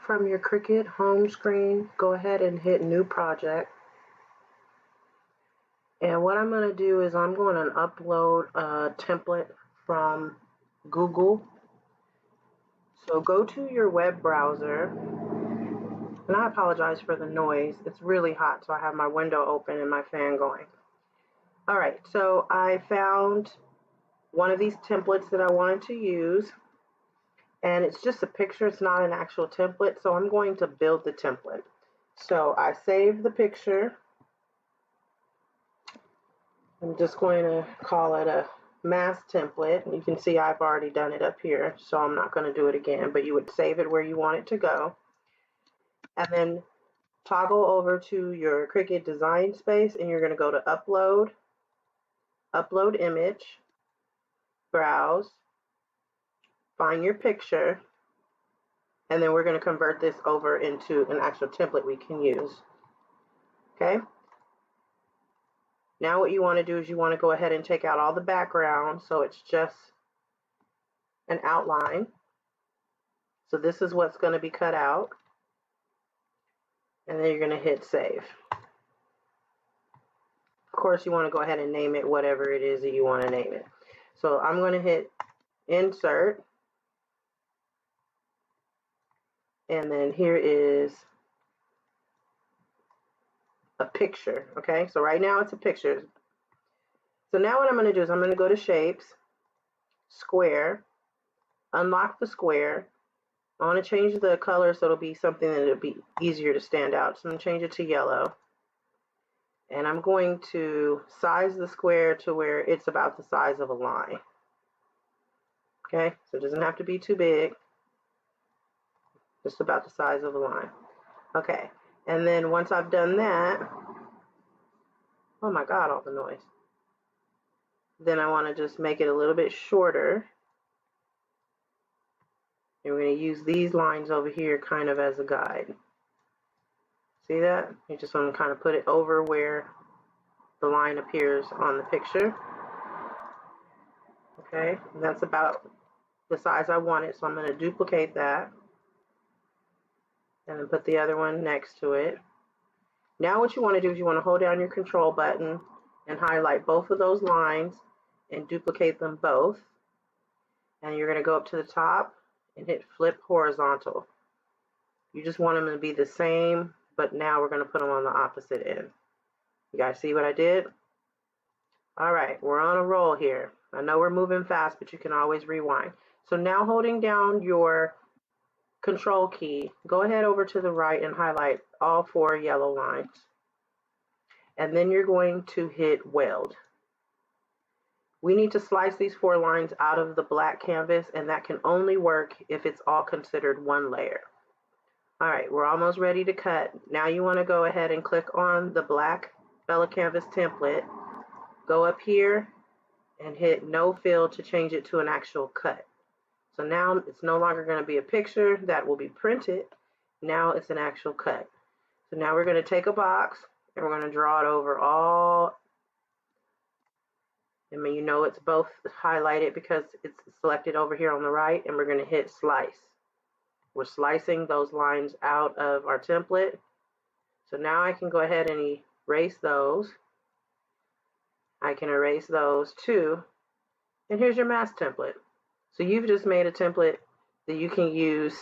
From your Cricut home screen, go ahead and hit New Project. And what I'm going to do is I'm going to upload a template from Google. So go to your web browser, and I apologize for the noise. It's really hot, so I have my window open and my fan going. All right, so I found one of these templates that I wanted to use, and it's just a picture. It's not an actual template, so I'm going to build the template. So I saved the picture. I'm just going to call it a mask template. You can see I've already done it up here, so I'm not going to do it again, but you would save it where you want it to go. And then toggle over to your Cricut design space, and you're going to go to Upload, Upload Image, Browse, find your picture, and then we're going to convert this over into an actual template we can use. Okay? Now what you want to do is you want to go ahead and take out all the background so it's just an outline. So this is what's going to be cut out. And then you're going to hit Save. Of course, you want to go ahead and name it whatever it is that you want to name it. So I'm going to hit Insert. And then here is a picture. Okay, so right now it's a picture. So now what I'm going to do is I'm going to go to Shapes, Square, unlock the square. I want to change the color so it'll be something that'll be easier to stand out. So I'm going to change it to yellow. And I'm going to size the square to where it's about the size of a line. Okay, so it doesn't have to be too big. Just about the size of a line. Okay, and then once I've done that, oh my God, all the noise. Then I want to just make it a little bit shorter. And we're going to use these lines over here kind of as a guide. See that? You just want to kind of put it over where the line appears on the picture. Okay, and that's about the size I want it, so I'm going to duplicate that. And then put the other one next to it. Now what you want to do is you want to hold down your control button and highlight both of those lines and duplicate them both. And you're going to go up to the top and hit Flip Horizontal. You just want them to be the same, but now we're going to put them on the opposite end. You guys see what I did? All right, we're on a roll here. I know we're moving fast, but you can always rewind. So now holding down your Control key, go ahead over to the right and highlight all 4 yellow lines. And then you're going to hit Weld. We need to slice these 4 lines out of the black canvas, and that can only work if it's all considered one layer. All right, we're almost ready to cut. Now you want to go ahead and click on the black Bella Canvas template. Go up here and hit No Fill to change it to an actual cut. So now it's no longer going to be a picture that will be printed. Now it's an actual cut. So now we're going to take a box and we're going to draw it over all. I mean, you know it's both highlighted because it's selected over here on the right, and we're going to hit Slice. We're slicing those lines out of our template. So now I can go ahead and erase those. I can erase those too. And here's your mask template. So you've just made a template that you can use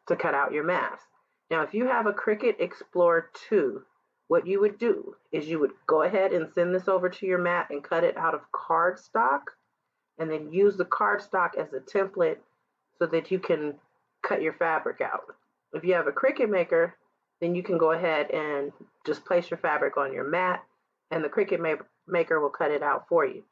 to cut out your mask. Now, if you have a Cricut Explorer 2, what you would do is you would go ahead and send this over to your mat and cut it out of cardstock, and then use the cardstock as a template so that you can cut your fabric out. If you have a Cricut Maker, then you can go ahead and just place your fabric on your mat, and the Cricut Maker will cut it out for you.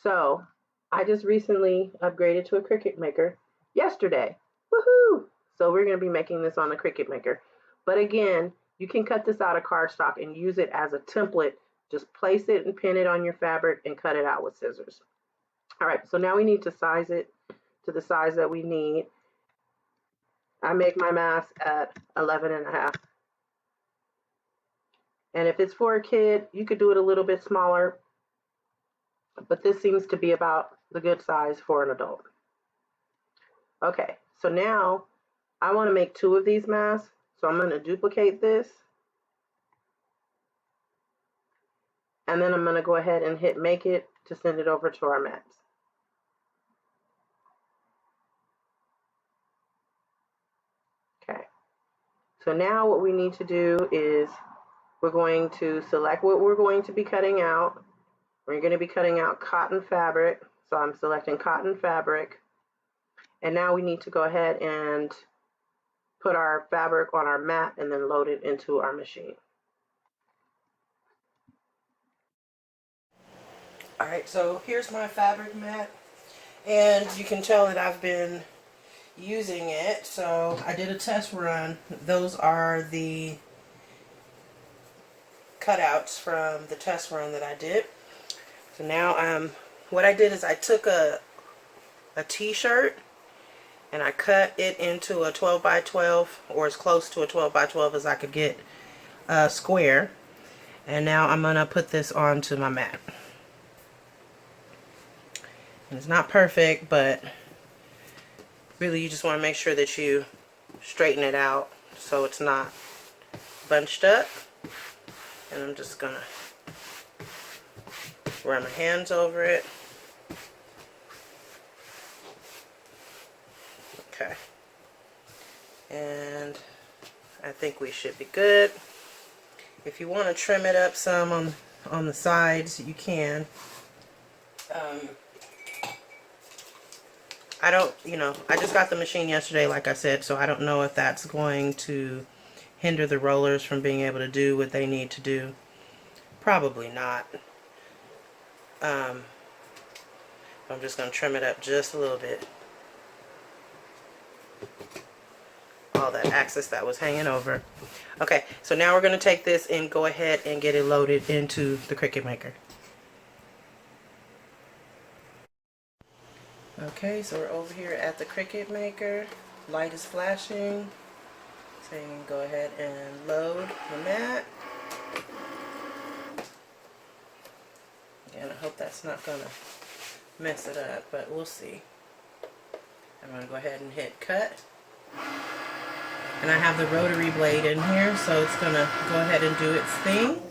So I just recently upgraded to a Cricut Maker yesterday. Woohoo! So we're going to be making this on the Cricut Maker. But again, you can cut this out of cardstock and use it as a template. Just place it and pin it on your fabric and cut it out with scissors. All right, so now we need to size it to the size that we need. I make my mask at 11.5. And if it's for a kid, you could do it a little bit smaller. But this seems to be about the good size for an adult. Okay, so now I want to make 2 of these masks, so I'm going to duplicate this. And then I'm going to go ahead and hit make it to send it over to our mats. Okay. So now what we need to do is we're going to select what we're going to be cutting out. We're going to be cutting out cotton fabric. So I'm selecting cotton fabric. And now we need to go ahead and put our fabric on our mat and then load it into our machine. All right, so here's my fabric mat. And you can tell that I've been using it. So I did a test run. Those are the cutouts from the test run that I did. So now what I did is I took a t-shirt and I cut it into a 12 by 12, or as close to a 12 by 12 as I could get, square. And now I'm gonna put this onto my mat. And it's not perfect, but really you just want to make sure that you straighten it out so it's not bunched up. And I'm just gonna run my hands over it. Okay. And I think we should be good. If you want to trim it up some on the sides, you can. I don't, I just got the machine yesterday, like I said, so I don't know if that's going to hinder the rollers from being able to do what they need to do. Probably not. I'm just going to trim it up just a little bit. All that excess that was hanging over. Okay, so now we're going to take this and go ahead and get it loaded into the Cricut Maker. Okay, so we're over here at the Cricut Maker. Light is flashing. So you can go ahead and load the mat. Again, I hope that's not going to mess it up, but we'll see. I'm going to go ahead and hit cut. And I have the rotary blade in here, so it's going to go ahead and do its thing.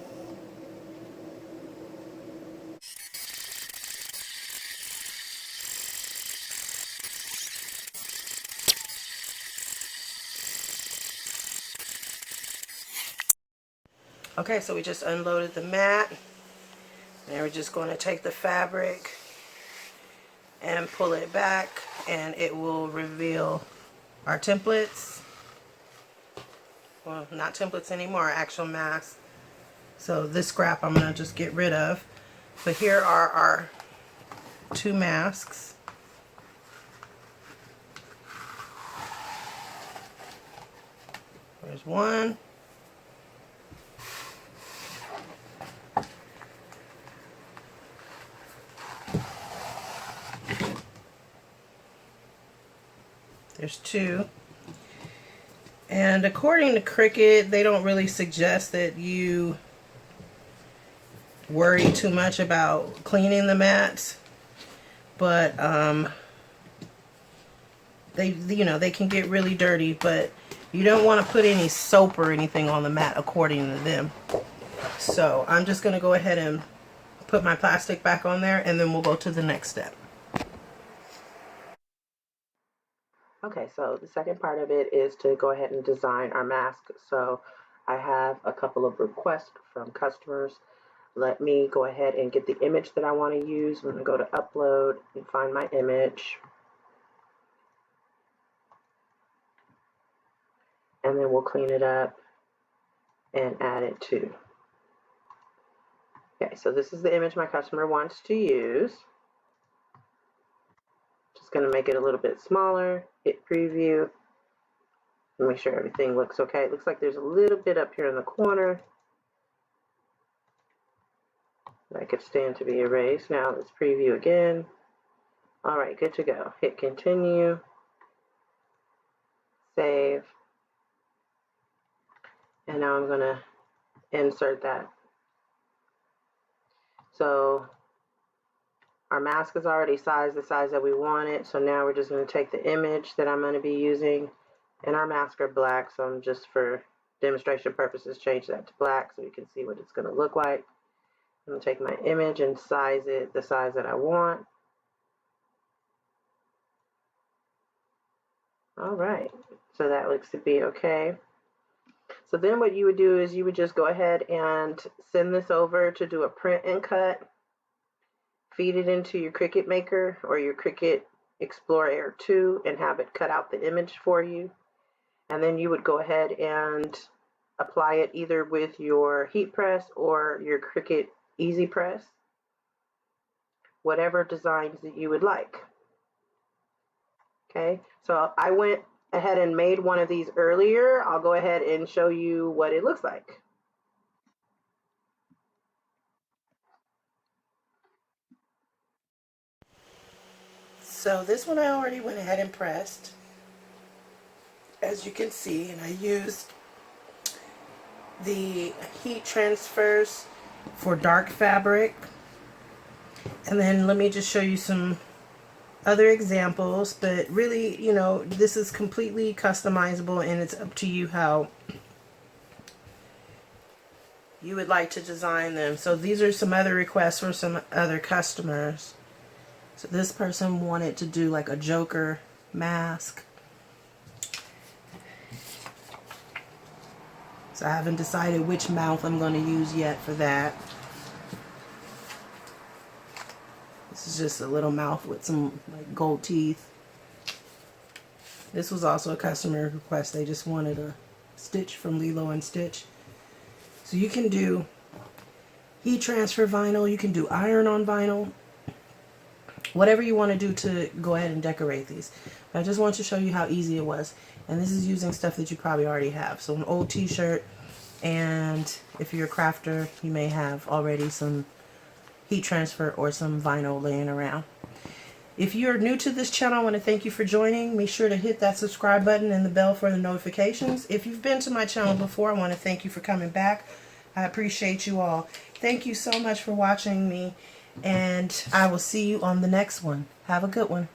Okay, so we just unloaded the mat. And we're just going to take the fabric and pull it back, and it will reveal our templates. Well, not templates anymore, actual masks. So this scrap I'm going to just get rid of. But here are our 2 masks. There's one. There's 2. And according to Cricut, they don't really suggest that you worry too much about cleaning the mats. But they can get really dirty, but you don't want to put any soap or anything on the mat according to them. So I'm just going to go ahead and put my plastic back on there, and then we'll go to the next step. Okay, so the second part of it is to go ahead and design our mask. So I have a couple of requests from customers. Let me go ahead and get the image that I want to use. I'm going to go to upload and find my image. And then we'll clean it up and add it to. Okay, so this is the image my customer wants to use. Just going to make it a little bit smaller, hit preview, and make sure everything looks okay. It looks like there's a little bit up here in the corner that could stand to be erased. Now let's preview again. All right, good to go. Hit continue, save, and now I'm going to insert that. So our mask is already sized the size that we want it, so now we're just going to take the image that I'm going to be using And our masks are black, so I'm just for demonstration purposes change that to black so you can see what it's going to look like. I'm going to take my image and size it the size that I want. All right, so that looks to be okay. So then what you would do is you would just go ahead and send this over to do a print and cut, feed it into your Cricut Maker or your Cricut Explorer Air 2 and have it cut out the image for you. And then you would go ahead and apply it either with your heat press or your Cricut Easy Press, whatever designs that you would like. Okay, so I went ahead and made one of these earlier. I'll go ahead and show you what it looks like. So this one I already went ahead and pressed, as you can see, and I used the heat transfers for dark fabric. And then let me just show you some other examples, but really, you know, this is completely customizable and it's up to you how you would like to design them. So these are some other requests for some other customers. So this person wanted to do like a Joker mask. So I haven't decided which mouth I'm going to use yet for that. This is just a little mouth with some like gold teeth. This was also a customer request. They just wanted a stitch from Lilo and Stitch. So you can do heat transfer vinyl, you can do iron on vinyl, whatever you want to do to go ahead and decorate these. But I just want to show you how easy it was. And this is using stuff that you probably already have. So an old t-shirt, and if you're a crafter, you may have already some heat transfer or some vinyl laying around. If you're new to this channel, I want to thank you for joining. Be sure to hit that subscribe button and the bell for the notifications. If you've been to my channel before, I want to thank you for coming back. I appreciate you all. Thank you so much for watching me, and I will see you on the next one. Have a good one.